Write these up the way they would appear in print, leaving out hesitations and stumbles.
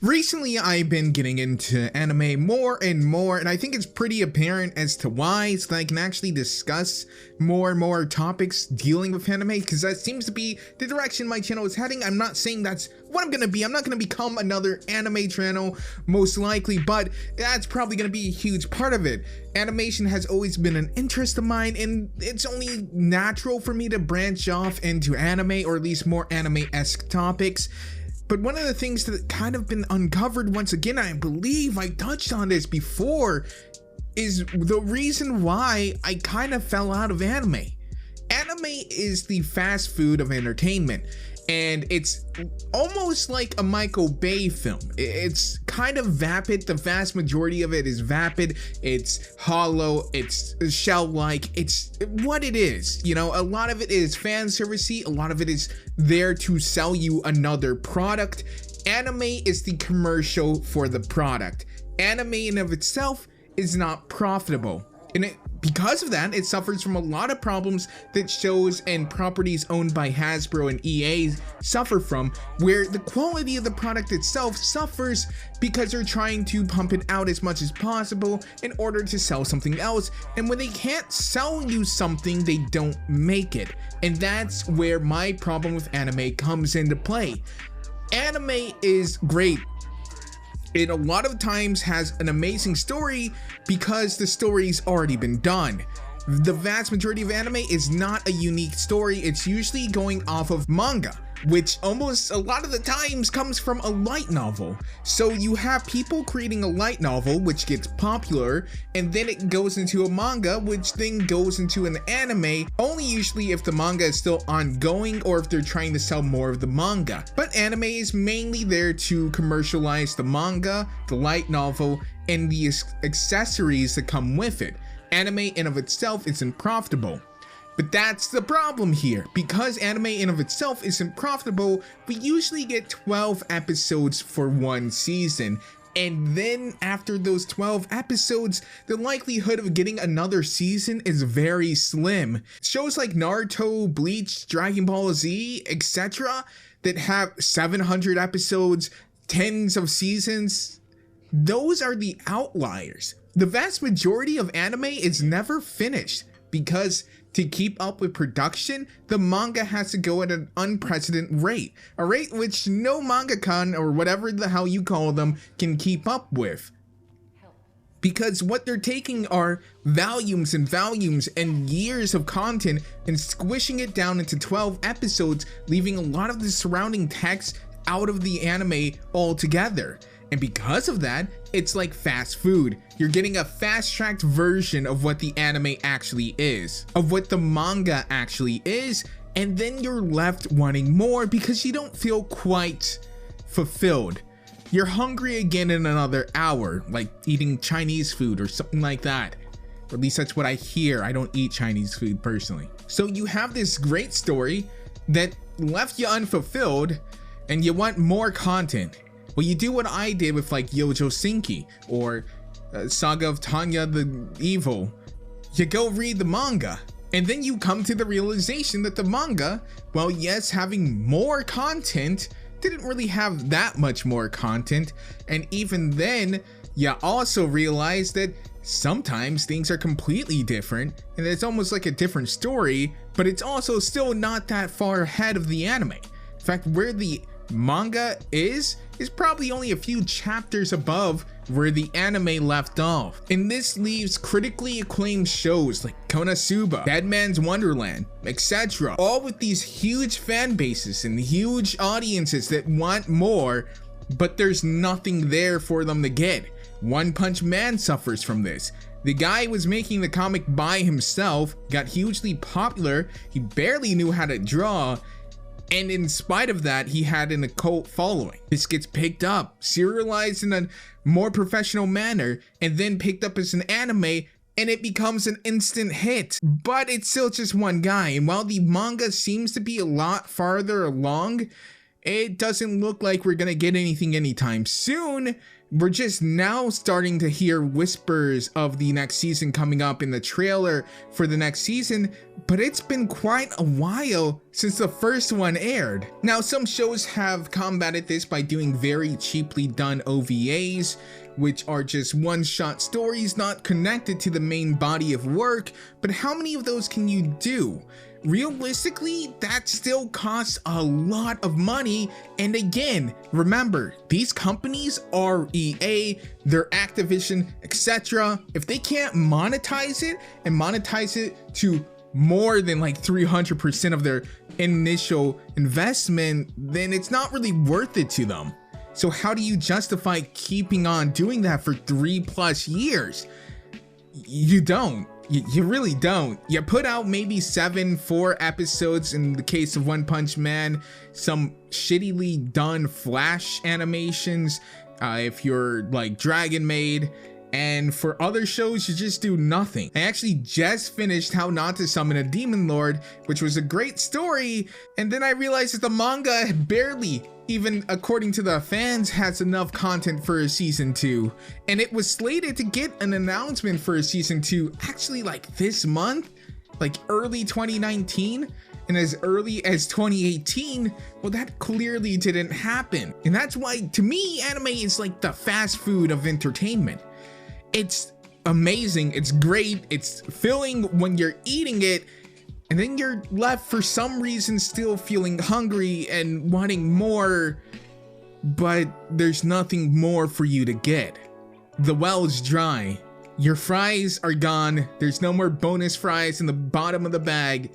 Recently, I've been getting into anime more and more, and I think it's pretty apparent as to why, so that I can actually discuss more and more topics dealing with anime, because that seems to be the direction my channel is heading. I'm not saying that's what I'm gonna be. I'm not gonna become another anime channel, most likely, but that's probably gonna be a huge part of it. Animation has always been an interest of mine, and it's only natural for me to branch off into anime, or at least more anime-esque topics. But one of the things that kind of been uncovered once again, I believe I touched on this before, is the reason why I kind of fell out of anime. Anime is the fast food of entertainment, and it's almost like a Michael Bay film. It's kind of vapid. The vast majority of it is vapid. It's hollow. It's shell-like. It's what it is. You know, a lot of it is fan servicey. A lot of it is there to sell you another product. Anime is the commercial for the product. Anime in of itself is not profitable. And because of that, it suffers from a lot of problems that shows and properties owned by Hasbro and EA suffer from, where the quality of the product itself suffers because they're trying to pump it out as much as possible in order to sell something else, and when they can't sell you something, they don't make it. And that's where my problem with anime comes into play. Anime is great. It a lot of times has an amazing story because the story's already been done. The vast majority of anime is not a unique story. It's usually going off of manga, which almost a lot of the times comes from a light novel. So you have people creating a light novel which gets popular, and then it goes into a manga, which then goes into an anime, only usually if the manga is still ongoing or if they're trying to sell more of the manga. But anime is mainly there to commercialize the manga, the light novel, and the accessories that come with it. Anime in of itself isn't profitable. But that's the problem here. Because anime in of itself isn't profitable, we usually get 12 episodes for one season. And then after those 12 episodes, the likelihood of getting another season is very slim. Shows like Naruto, Bleach, Dragon Ball Z, etc. that have 700 episodes, tens of seasons, those are the outliers. The vast majority of anime is never finished because to keep up with production, the manga has to go at an unprecedented rate, a rate which no mangaka or whatever the hell you call them can keep up with. Because what they're taking are volumes and volumes and years of content and squishing it down into 12 episodes, leaving a lot of the surrounding text out of the anime altogether. And because of that, it's like fast food. You're getting a fast-tracked version of what the anime actually is, of what the manga actually is, and then you're left wanting more because you don't feel quite fulfilled. You're hungry again in another hour, like eating Chinese food or something like that. Or at least that's what I hear. I don't eat Chinese food personally. So you have this great story that left you unfulfilled, and you want more content. Well, you do what I did with like Yojo Senki or Saga of Tanya the Evil. You go read the manga, and then you come to the realization that the manga, well, yes, having more content, didn't really have that much more content. And even then, you also realize that sometimes things are completely different, and it's almost like a different story, but it's also still not that far ahead of the anime. In fact, where the manga is probably only a few chapters above where the anime left off. And this leaves critically acclaimed shows like Konosuba, Dead Man's Wonderland, etc. All with these huge fan bases and huge audiences that want more, but there's nothing there for them to get. One Punch Man suffers from this. The guy was making the comic by himself, got hugely popular, he barely knew how to draw, and in spite of that, he had an occult following. This gets picked up, serialized in a more professional manner, and then picked up as an anime, and it becomes an instant hit. But it's still just one guy, and while the manga seems to be a lot farther along, it doesn't look like we're gonna get anything anytime soon, We're just now starting to hear whispers of the next season coming up in the trailer for the next season, but it's been quite a while since the first one aired. Now, some shows have combated this by doing very cheaply done OVAs, which are just one-shot stories not connected to the main body of work, but how many of those can you do? Realistically, that still costs a lot of money, and again, remember, these companies are EA, they're Activision, etc. If they can't monetize it and monetize it to more than like 300% of their initial investment, then it's not really worth it to them. So how do you justify keeping on doing that for 3+ years? You don't. You really don't. You put out maybe 4 episodes in the case of One Punch Man, some shittily done flash animations if you're like Dragon Maid, and for other shows you just do nothing. I actually just finished How Not to Summon a Demon Lord, which was a great story, and then I realized that the manga barely, even according to the fans, has enough content for a season 2, and it was slated to get an announcement for a season 2 actually like this month, like early 2019, and as early as 2018. Well, that clearly didn't happen, and that's why to me anime is like the fast food of entertainment. It's amazing, it's great, it's filling when you're eating it, and then you're left for some reason still feeling hungry and wanting more, but there's nothing more for you to get. The well is dry, your fries are gone, there's no more bonus fries in the bottom of the bag.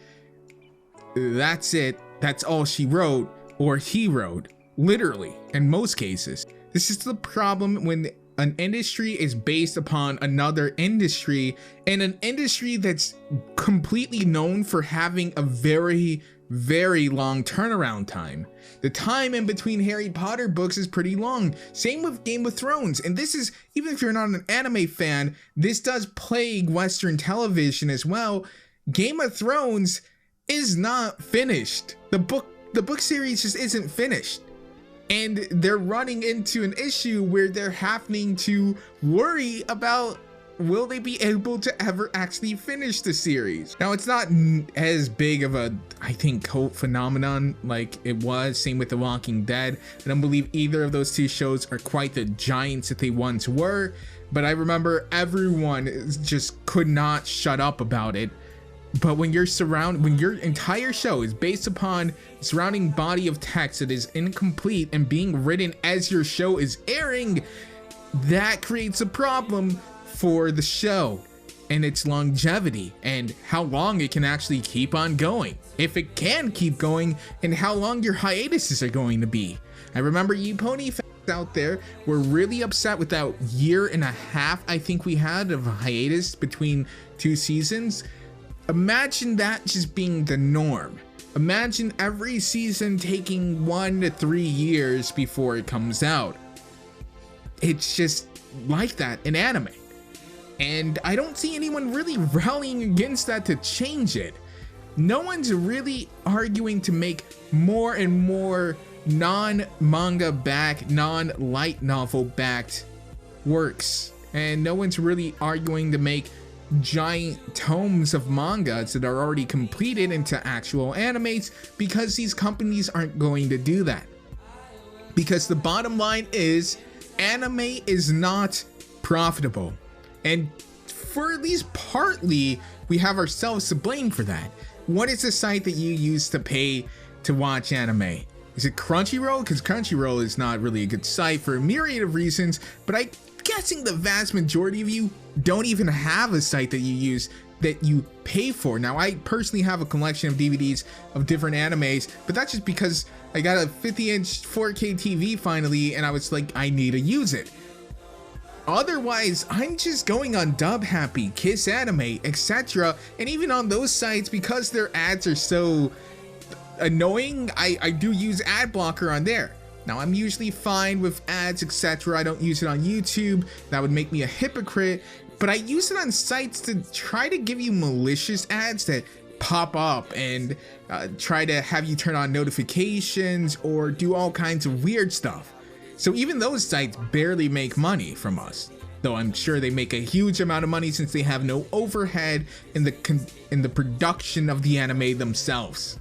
That's it, that's all she wrote, or he wrote, literally, in most cases. This is the problem when an industry is based upon another industry, and an industry that's completely known for having a very long turnaround time. The time in between Harry Potter books is pretty long. Same with Game of Thrones, and this is, even if you're not an anime fan, this does plague Western television as well. Game of Thrones is not finished. The book series just isn't finished. And they're running into an issue where they're having to worry about, will they be able to ever actually finish the series? Now, it's not as big of a, I think, cult phenomenon like it was. Same with The Walking Dead. I don't believe either of those two shows are quite the giants that they once were. But I remember everyone just could not shut up about it. But when your entire show is based upon the surrounding body of text that is incomplete and being written as your show is airing, that creates a problem for the show and its longevity and how long it can actually keep on going, if it can keep going, and how long your hiatuses are going to be. I remember you pony fans out there were really upset with that 1.5 years, I think we had, of a hiatus between 2 seasons. Imagine that just being the norm. Imagine every season taking 1 to 3 years before it comes out. It's just like that in anime. And I don't see anyone really rallying against that to change it. No one's really arguing to make more and more non-manga backed, non-light novel backed works. And no one's really arguing to make giant tomes of mangas that are already completed into actual animes, because these companies aren't going to do that. Because the bottom line is, anime is not profitable, and for at least partly we have ourselves to blame for that. What is the site that you use to pay to watch anime? Is it Crunchyroll? Because Crunchyroll is not really a good site for a myriad of reasons, but I'm guessing the vast majority of you don't even have a site that you use that you pay for. Now, I personally have a collection of DVDs of different animes, but that's just because I got a 50-inch 4K TV finally, and I was like, I need to use it. Otherwise, I'm just going on Dub Happy, Kiss Anime, etc. And even on those sites, because their ads are so annoying, I do use ad blocker on there. Now, I'm usually fine with ads, etc. I don't use it on YouTube. That would make me a hypocrite. But I use it on sites to try to give you malicious ads that pop up and try to have you turn on notifications or do all kinds of weird stuff. So even those sites barely make money from us, though I'm sure they make a huge amount of money since they have no overhead in the production of the anime themselves.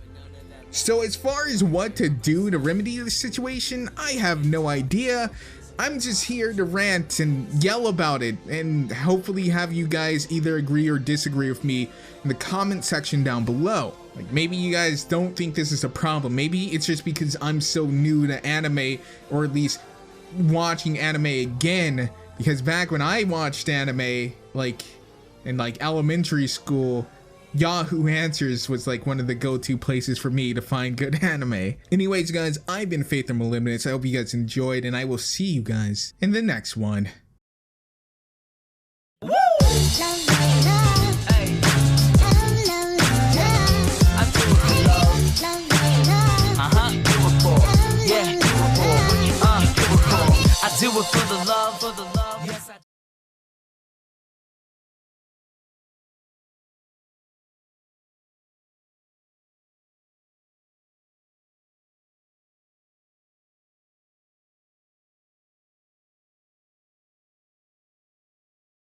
So as far as what to do to remedy the situation, I have no idea. I'm just here to rant and yell about it, and hopefully have you guys either agree or disagree with me in the comment section down below. Like, maybe you guys don't think this is a problem. Maybe it's just because I'm so new to anime, or at least watching anime again, because back when I watched anime, like in like elementary school, Yahoo Answers was like one of the go-to places for me to find good anime. Anyways guys, I've been Faith and Moliminous. I hope you guys enjoyed, and I will see you guys in the next one. Woo! I do it for the love, for the